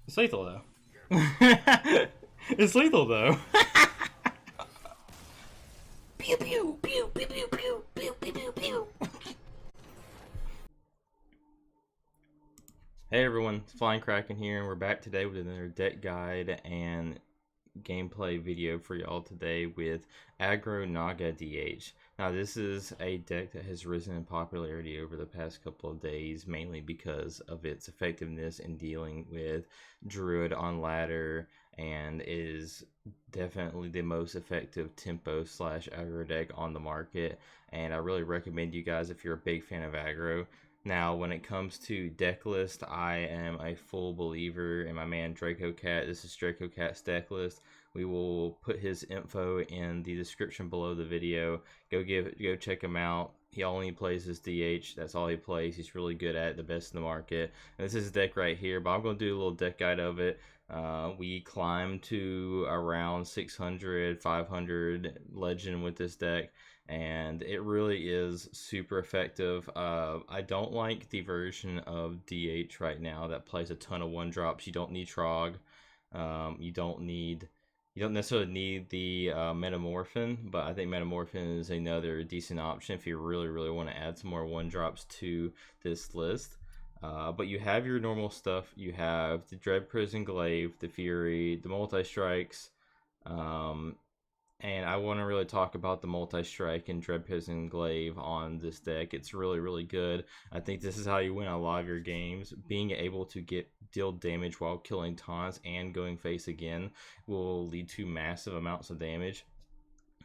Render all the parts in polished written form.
It's lethal though. It's lethal though. Pew pew pew pew pew pew pew pew pew pew. Hey everyone, it's Flying Kraken here, and we're back today with another deck guide and gameplay video for y'all today with Aggro Naga DH. Now this is a deck that has risen in popularity over the past couple of days, mainly because of its effectiveness in dealing with Druid on ladder, and is definitely the most effective tempo slash aggro deck on the market. And I really recommend you guys, if you're a big fan of aggro. Now, when it comes to deck list, I am a full believer in my man DracoCatt. This is DracoCatt's deck list. We will put his info in the description below the video. Go check him out. He only plays his DH. That's all he plays. He's really good at it, the best in the market. And this is his deck right here, but I'm going to do a little deck guide of it. We climbed to around 600, 500 legend with this deck, and it really is super effective. I don't like the version of DH right now that plays a ton of one drops. You don't need Trog. You don't necessarily need the Metamorphin, but I think Metamorphin is another decent option if you really want to add some more one drops to this list. But you have your normal stuff. You have the Dread Prison Glaive, the Fury, the multi-strikes, and I want to really talk about the multi-strike and Dread Prison Glaive on this deck. It's really good. I think this is how you win a lot of your games. Being able to deal damage while killing taunts and going face again will lead to massive amounts of damage.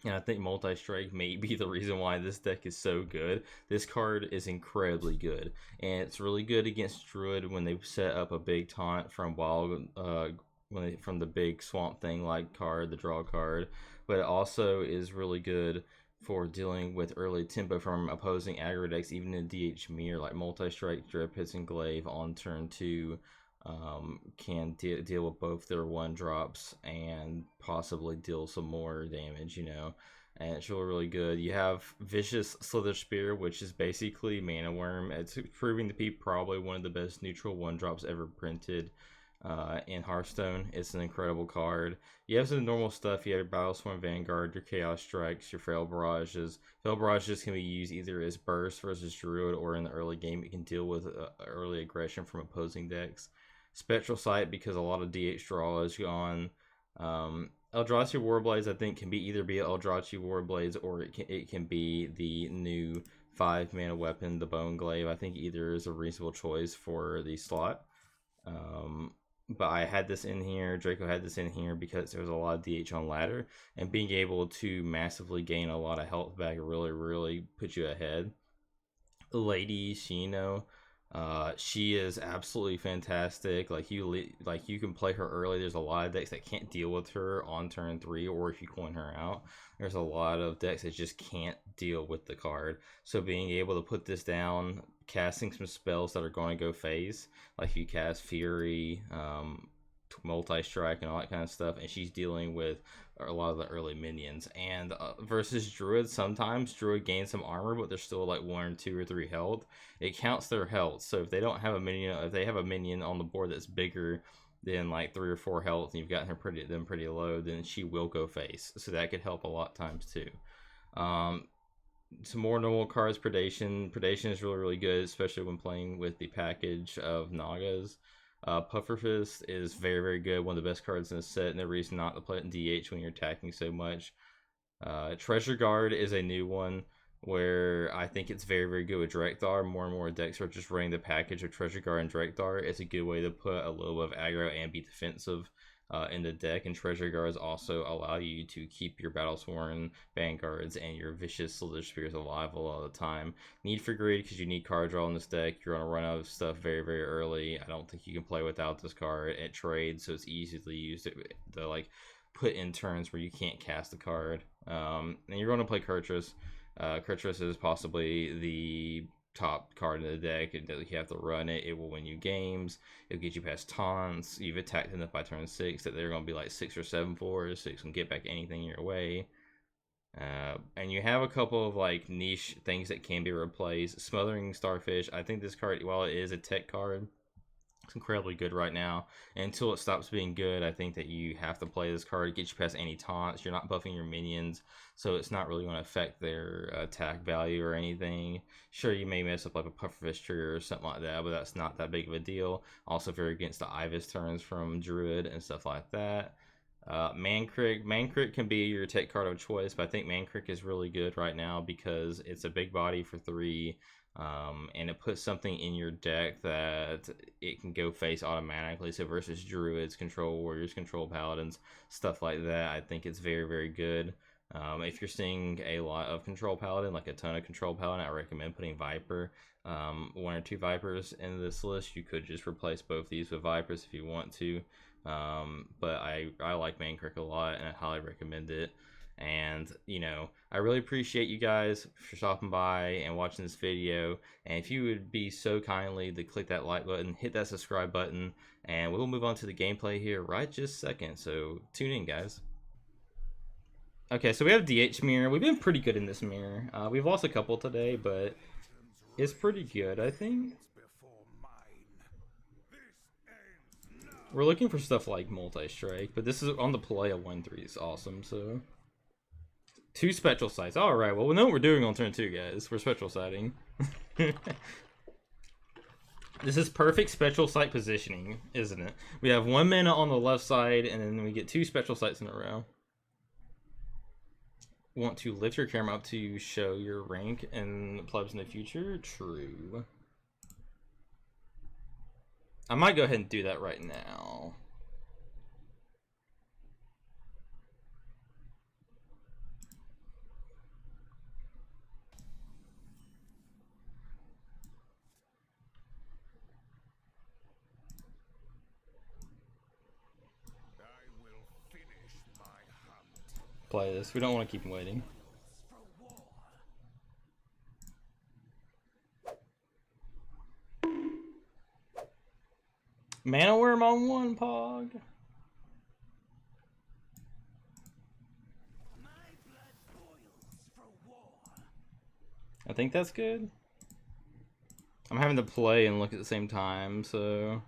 And I think multi-strike may be the reason why this deck is so good. This card is incredibly good, and it's really good against Druid when they set up a big taunt from from the big Swamp Thing like card, the draw card. But it also is really good for dealing with early tempo from opposing aggro decks, even in DH mirror, like multi-strike, Dread Prison Glaive on turn 2. Can deal with both their one drops and possibly deal some more damage, and it's really good. You have Vicious Slither Spear, which is basically Mana Worm. It's proving to be probably one of the best neutral one drops ever printed in Hearthstone. It's an incredible card. You have some normal stuff. You have your Battlesworn Vanguard, your Chaos Strikes, your Fail Barrages. Fail Barrages can be used either as burst versus Druid, or in the early game it can deal with early aggression from opposing decks. Spectral Sight, because a lot of DH draw is gone. Eldrazi Warblades, I think, can either be Eldrazi Warblades, or it can be the new 5 mana weapon, the Bone Glaive. I think either is a reasonable choice for the slot. But I had this in here, Draco had this in here because there was a lot of DH on ladder, and being able to massively gain a lot of health back really puts you ahead. Lady Shino, she is absolutely fantastic. Like you can play her early. There's a lot of decks that can't deal with her on turn 3, or if you coin her out, there's a lot of decks that just can't deal with the card. So being able to put this down, casting some spells that are going to go phase, like if you cast Fury, multi-strike, and all that kind of stuff, and she's dealing with a lot of the early minions. And versus Druid, sometimes Druid gains some armor, but they're still like 1 or 2 or 3 health. It counts their health. So if they don't have a minion, if they have a minion on the board that's bigger than like 3 or 4 health, and you've gotten her pretty low, then she will go face. So that could help a lot times too. Some more normal cards, Predation. Predation is really good, especially when playing with the package of Nagas. Pufferfist is very good, one of the best cards in the set, and the reason not to play it in DH when you're attacking so much. Treasure Guard is a new one where I think it's very good with Drekthar. More and more decks are just running the package of Treasure Guard and Drekthar. It's a good way to put a little bit of aggro and be defensive in the deck, and Treasure Guards also allow you to keep your Battlesworn Vanguards and your Vicious Slither Spears alive a lot of the time. Need for Greed, because you need card draw in this deck. You're going to run out of stuff very early. I don't think you can play without this card. It trades, so it's easily used to like put in turns where you can't cast the card. And you're going to play Kurtrus. Kurtrus is possibly the top card in the deck. You have to run it. It will win you games. It'll get you past taunts. You've attacked enough by turn 6 that they're going to be like 6 or 7 4s, so you can get back anything your way. And you have a couple of like niche things that can be replaced. Smothering Starfish. I think this card, while it is a tech card, It's incredibly good right now. And until it stops being good, I think that you have to play this card to get you past any taunts. You're not buffing your minions, so it's not really going to affect their attack value or anything. Sure, you may mess up like a pufferfish trigger or something like that, but that's not that big of a deal. Also very against the Ibis turns from Druid and stuff like that. Mankrik can be your tech card of choice, but I think Mankrik is really good right now because it's a big body for 3, and it puts something in your deck that it can go face automatically. So versus Druids, Control Warriors, Control Paladins, stuff like that, I think it's very, very good. If you're seeing a lot of Control Paladin, like a ton of Control Paladin, I recommend putting Viper, 1 or 2 Vipers in this list. You could just replace both these with Vipers if you want to. But I like Mankrik a lot, and I highly recommend it. And, you know, I really appreciate you guys for stopping by and watching this video. And if you would be so kindly to click that like button, hit that subscribe button, and we'll move on to the gameplay here right just a second. So tune in, guys. Okay, so we have DH mirror. We've been pretty good in this mirror. We've lost a couple today, but it's pretty good, I think. We're looking for stuff like multi-strike, but this is on the play. A 1/3 is awesome. So 2 spectral sights. All right. Well, we know what we're doing on turn 2, guys. We're spectral sighting. This is perfect spectral sight positioning, isn't it? We have 1 mana on the left side, and then we get 2 spectral sights in a row. Want to lift your camera up to show your rank and plebs in the future? True. I might go ahead and do that right now. Play this. We don't want to keep him waiting. Mana Worm on 1, Pog. I think that's good. I'm having to play and look at the same time, so...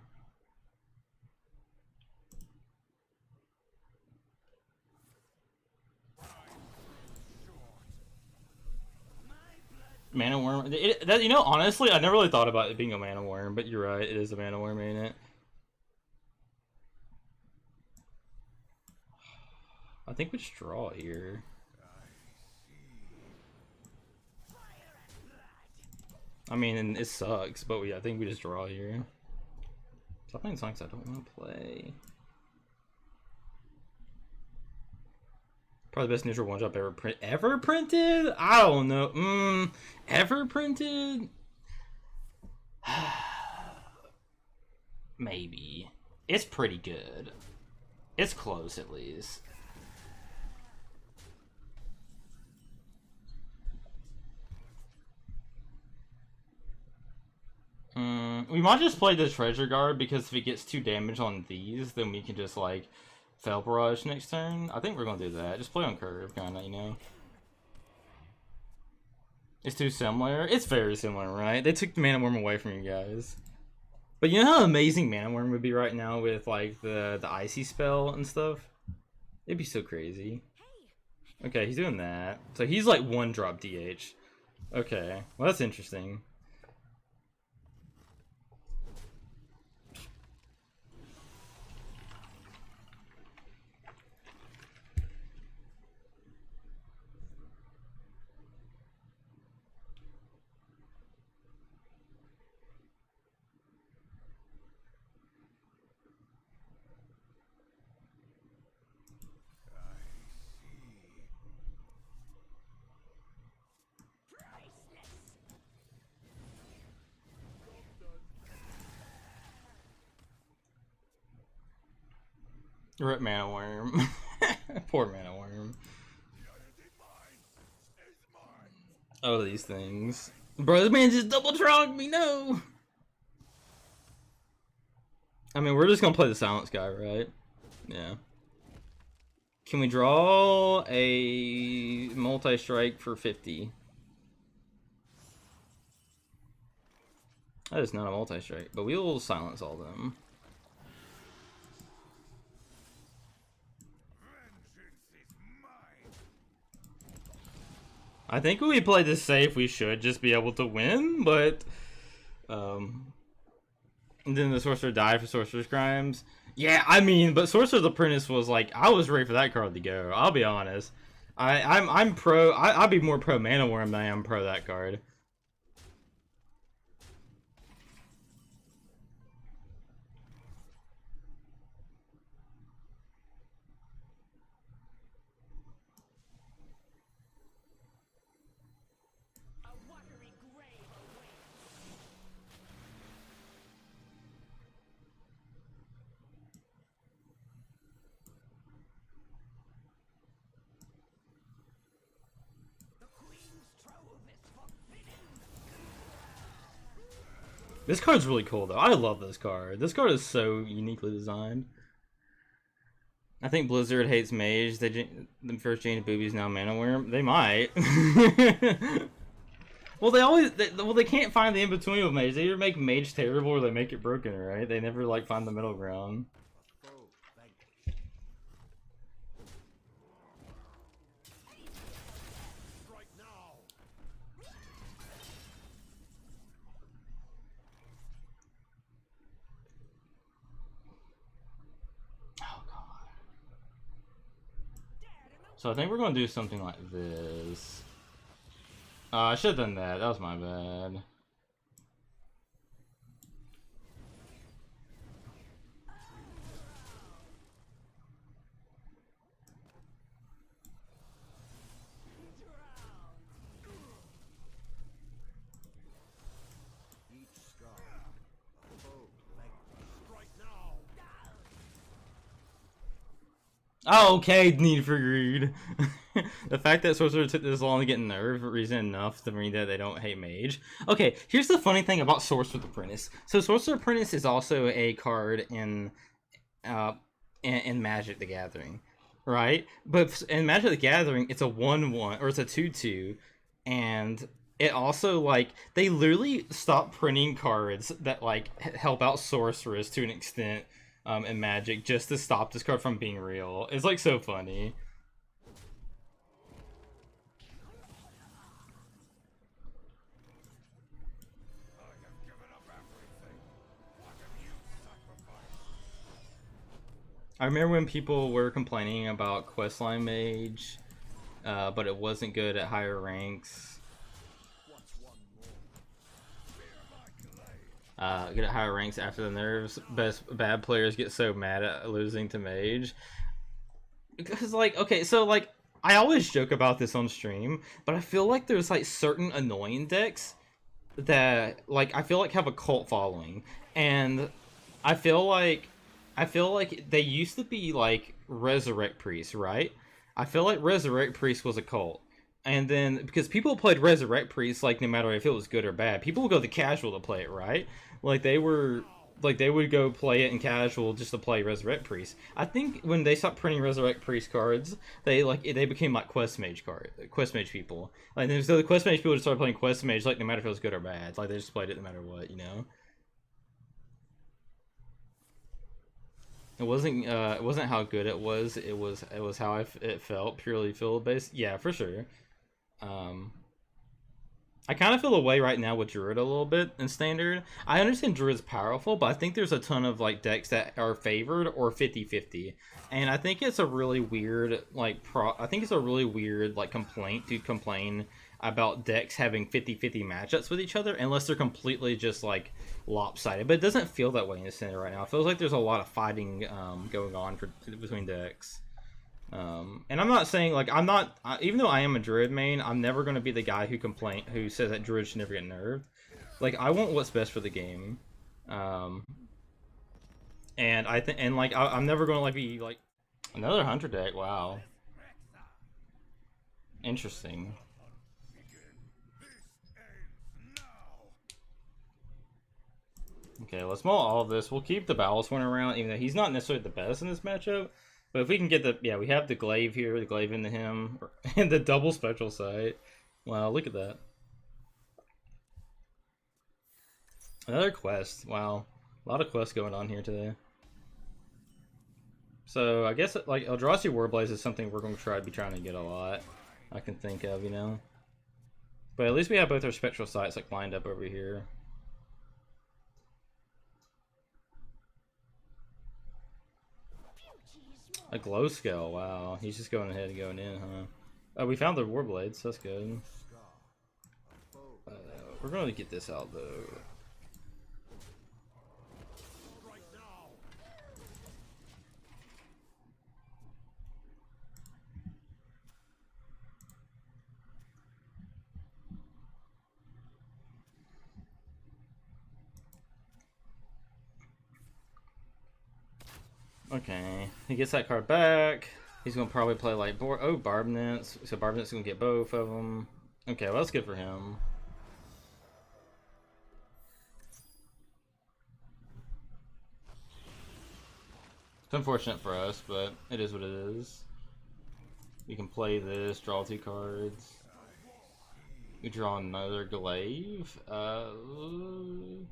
Mana Worm. You know, honestly, I never really thought about it being a Mana Worm, but you're right, it is a Mana Worm, ain't it? I think we just draw here. I mean, it sucks, but I think we just draw here. Stop playing songs I don't want to play. Probably the best neutral one-drop ever printed? I don't know. Ever printed? Maybe. It's pretty good. It's close, at least. We might just play the Treasure Guard, because if it gets 2 damage on these, then we can just, like, Fel Barrage next turn. I think we're gonna do that. Just play on curve, kinda, you know? It's too similar? It's very similar, right? They took the Mana Worm away from you guys. But you know how amazing Mana Worm would be right now with, like, the Icy spell and stuff? It'd be so crazy. Okay, he's doing that. So he's, like, 1-drop DH. Okay, well, that's interesting. Rip Mana Worm. Poor Mana Worm. Oh, these things. Bro, this man just double trogged me, no! I mean, we're just gonna play the Silence guy, right? Yeah. Can we draw a multi-strike for 50? That is not a multi-strike, but we will silence all of them. I think when we play this safe, we should just be able to win, but and then the Sorcerer died for Sorcerer's Crimes. Yeah, I mean, but Sorcerer's Apprentice was like, I was ready for that card to go. I'll be honest. I'm pro. I'd be more pro Mana Worm than I am pro that card. This card's really cool, though. I love this card. This card is so uniquely designed. I think Blizzard hates Mage. The first Jane Boobies now Mana Worm. They might. Well, they can't find the in-between with Mage. They either make Mage terrible or they make it broken, right? They never, like, find the middle ground. So I think we're going to do something like this. I should have done that. That was my bad. Oh, okay, Need for Greed. The fact that Sorcerer took this long to get nerve reason enough to mean that they don't hate Mage. Okay, here's the funny thing about Sorcerer Apprentice. So Sorcerer Apprentice is also a card in Magic the Gathering, right? But in Magic the Gathering, it's a 1/1 or it's a 2/2, and it also, like, they literally stopped printing cards that, like, help out Sorcerers to an extent. In Magic, just to stop this card from being real. It's like so funny. I remember when people were complaining about Questline Mage, but it wasn't good at higher ranks. Get at higher ranks after the nerfs. Bad players get so mad at losing to Mage. Because, like, okay, so, like, I always joke about this on stream, but I feel like there's, like, certain annoying decks that, like, I feel like have a cult following. And I feel like they used to be, like, Resurrect Priest, right? I feel like Resurrect Priest was a cult. And then, because people played Resurrect Priest, like, no matter if it was good or bad, people would go to casual to play it, right? Like, they would go play it in casual just to play Resurrect Priest. I think when they stopped printing Resurrect Priest cards, they became, like, Quest Mage people. Like, so the Quest Mage people just started playing Quest Mage, like, no matter if it was good or bad. Like, they just played it no matter what, you know? It wasn't how good it was. It was how it felt, purely field based. Yeah, for sure. I kind of feel away right now with Druid a little bit in Standard. I understand Druid's powerful, but I think there's a ton of, like, decks that are favored or 50-50. And I think it's a really weird, like, complaint to complain about decks having 50-50 matchups with each other unless they're completely just, like, lopsided. But it doesn't feel that way in the Standard right now. It feels like there's a lot of fighting going on between decks. And I'm not saying, like, even though I am a Druid main, I'm never going to be the guy who says that Druid should never get nerfed. Like, I want what's best for the game. And I'm never going to, like, be, like, another Hunter deck, wow. Interesting. Okay, let's mull all of this. We'll keep the Ballast one around, even though he's not necessarily the best in this matchup. But if we can get we have the Glaive here, the Glaive into him, and the double Spectral Sight. Wow, look at that. Another quest. Wow. A lot of quests going on here today. So I guess like Eldrazi Warblaze is something we're going to try to be trying to get a lot. I can think of, you know. But at least we have both our spectral sites like lined up over here. A glow scale, wow. He's just going ahead and going in, huh? Oh, we found the Warblades, that's good. We're going to get this out though. Okay, he gets that card back. He's gonna probably play like Barbnets. So Barbnet's gonna get both of them. Okay, well that's good for him. It's unfortunate for us, but it is what it is. We can play this, draw 2 cards. We draw another glaive. Do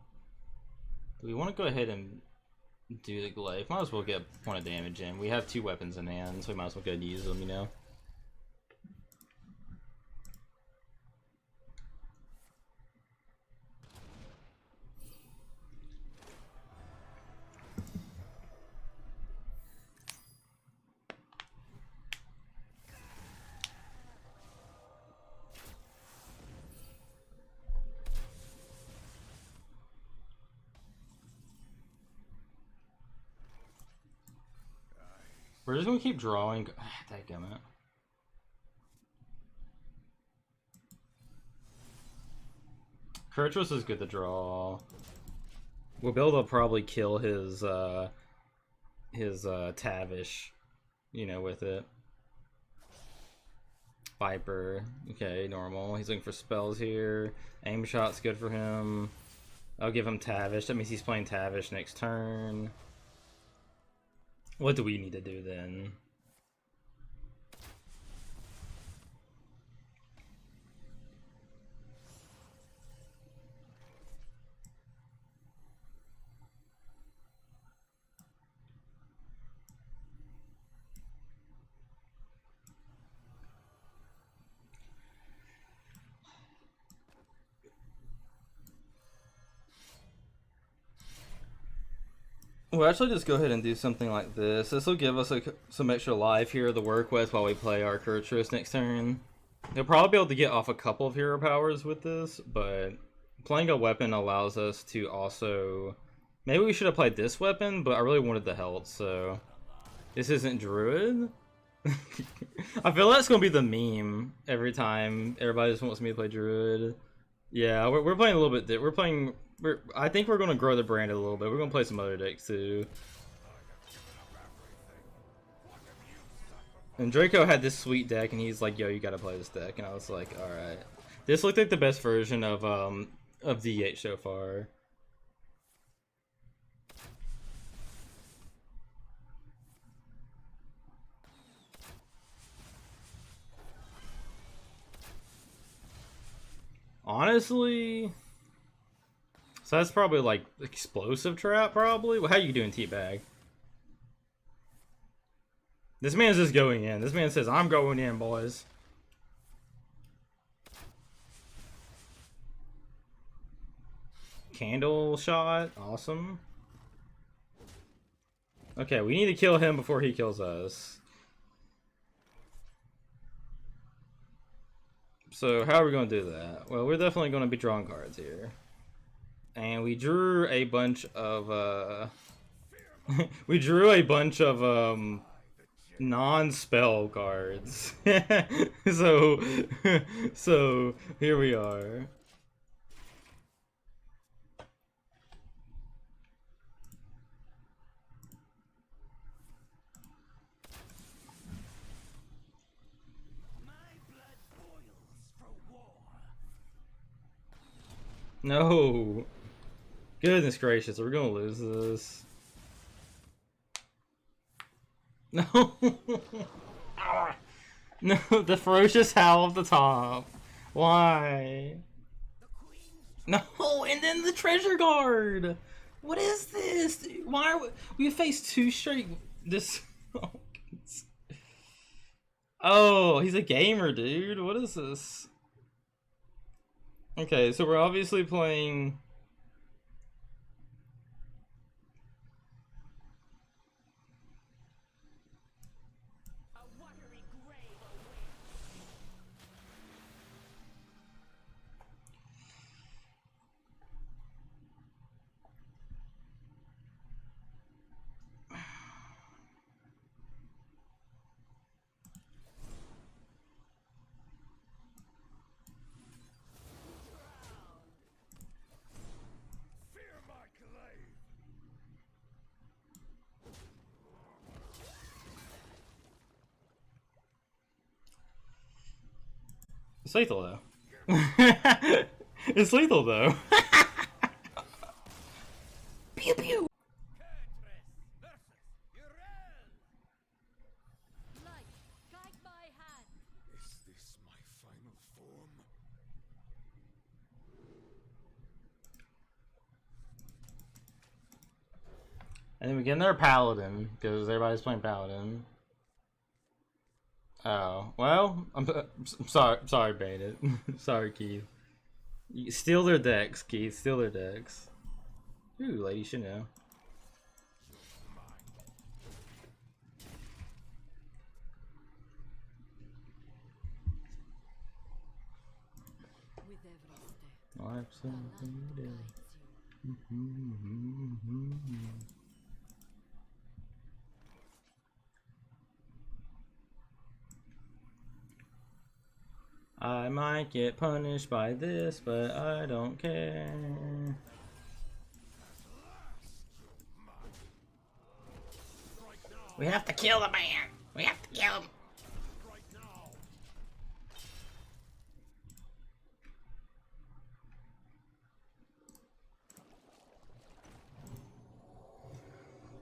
we want to go ahead and do the glaive? Might as well get a point of damage in. We have 2 weapons in hand, so we might as well go ahead and use them, you know? We're just gonna keep drawing. Dadgummit. Kurtrus is good to draw. We'll be able to probably kill his Tavish, you know, with it. Viper. Okay, normal. He's looking for spells here. Aim shot's good for him. I'll give him Tavish. That means he's playing Tavish next turn. What do we need to do then? We'll actually just go ahead and do something like this. This will give us some extra life here to work with while we play our Kurtrus next turn. He'll probably be able to get off a couple of hero powers with this, but playing a weapon allows us to also... Maybe we should have played this weapon, but I really wanted the health, so... This isn't Druid? I feel that's going to be the meme every time everybody just wants me to play Druid. Yeah, we're playing a little bit... I think we're going to grow the brand a little bit. We're going to play some other decks too. And Draco had this sweet deck, and he's like, "Yo, you gotta play this deck." And I was like, "All right." This looked like the best version of DH so far. Honestly, so that's probably like explosive trap. Probably. Well, how you doing, Teabag? This man's just going in. This man says, "I'm going in, boys." Candle shot. Awesome. Okay, we need to kill him before he kills us. So how are we going to do that? Well, we're definitely going to be drawing cards here. And we drew a bunch of, we drew a bunch of, non-spell cards. So here we are. No. Goodness gracious, we're gonna lose this. No. No, the ferocious howl of the top. Why? No, and then the treasure guard. What is this? Why are we faced two straight? This. Oh, he's a gamer, dude. What is this? Okay, so we're obviously playing. It's lethal though. It's lethal though. Pew pew. Is this my final form? And then we get another paladin because everybody's playing paladin. Oh well, I'm sorry, Bandit. Sorry, Keith. Steal their decks, Keith. Steal their decks. Ooh, lady should know. Life's something to do. I might get punished by this, but I don't care. We have to kill the man! We have to kill him!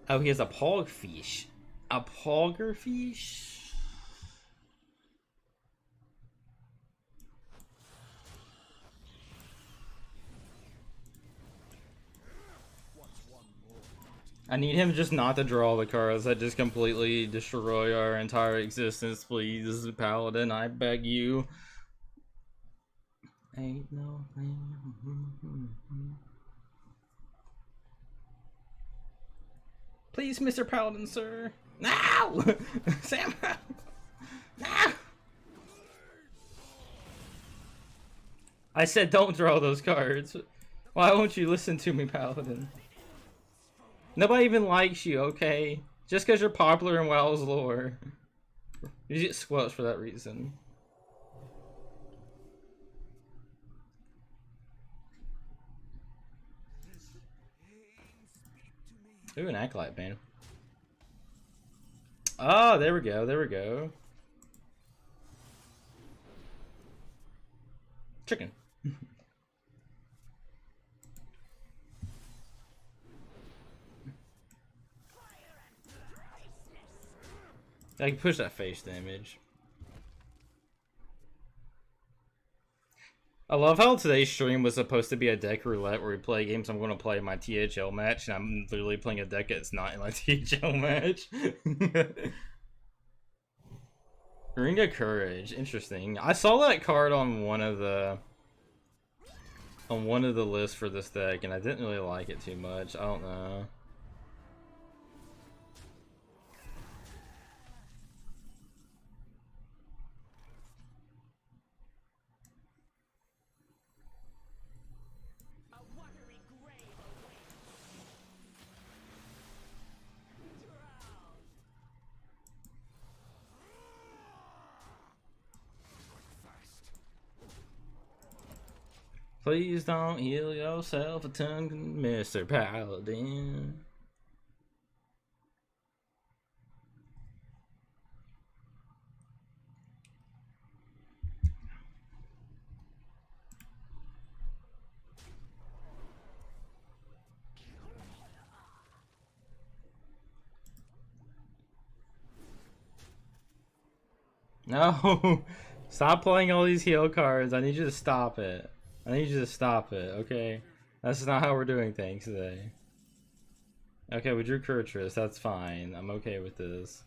Oh, he has a pogfish. A poggerfish? I need him just not to draw the cards that just completely destroy our entire existence, please, Paladin. I beg you. Ain't no thing. Please, Mr. Paladin, sir. No! Sam! No! I said don't draw those cards. Why won't you listen to me, Paladin? Nobody even likes you, okay? Just because you're popular in WoW's lore. You get squelched for that reason. Ooh, an Acolyte band. Oh, there we go, there we go. Chicken. I can push that face damage. I love how today's stream was supposed to be a deck roulette where we play games I'm going to play in my THL match, and I'm literally playing a deck that's not in my THL match. Ring of Courage, interesting. I saw that card on one of the lists for this deck, and I didn't really like it too much. I don't know. Please don't heal yourself a ton, Mr. Paladin. No! Stop playing all these heal cards. I need you to stop it. I need you to stop it, okay? That's not how we're doing things today. Okay, we drew Kurtrus, that's fine. I'm okay with this.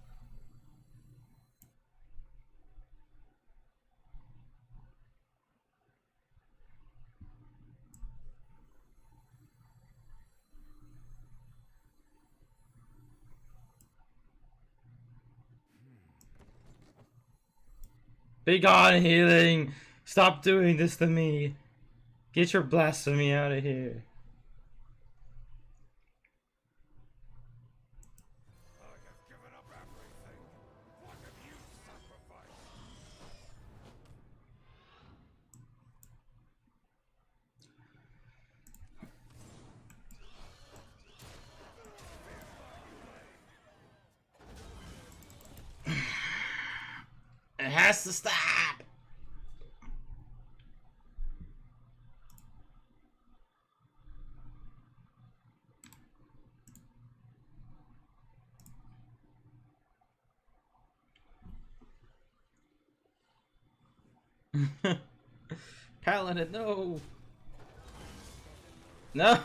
Be gone, healing! Stop doing this to me! Get your blasphemy out of here. I have given up everything. What have you sacrificed? It has to stop! Paladin, no! No!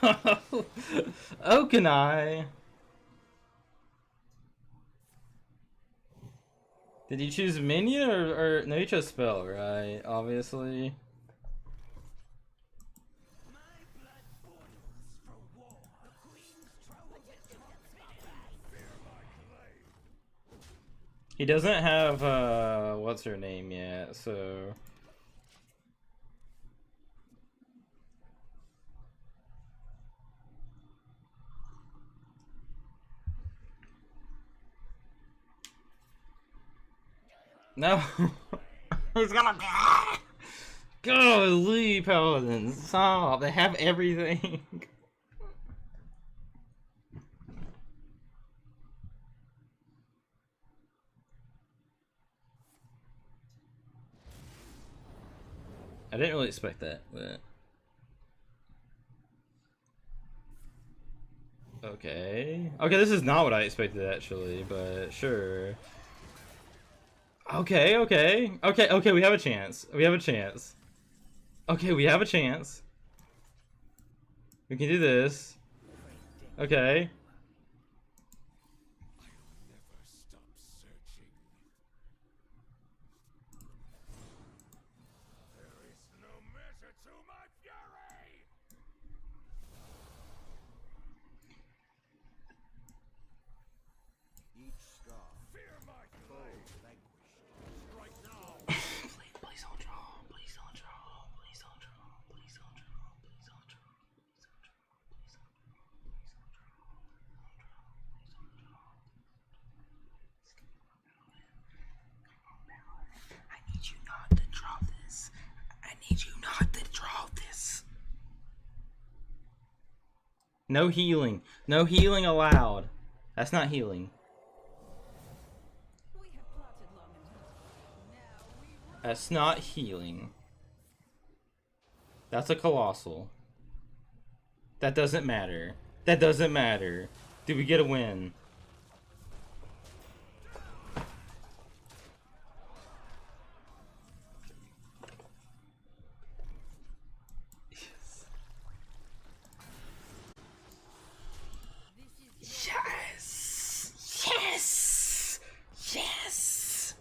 Oh, can I? Did you choose minion or no? You chose spell, right? Obviously. He doesn't have what's her name yet, so. No. He's gonna die. Golly, Paladins, stop. They have everything. I didn't really expect that, but. Okay. Okay, this is not what I expected actually, but sure. Okay, okay. Okay, okay, we have a chance. We have a chance. Okay, we have a chance. We can do this. Okay. I'll never stop searching. There is no measure to my fury! Each scar. Fear my clay. Vanquished. Strike now. Please don't draw. Please don't draw. Please don't draw. Please don't draw. Please don't draw. Please don't draw. Please don't draw. Please don't draw. Please don't draw. Come on, Paladin. I need you not to draw this. I need you not to draw this. No healing. No healing allowed. That's not healing. That's not healing. That's a colossal. That doesn't matter. That doesn't matter. Do we get a win? Yes. Yes. Yes.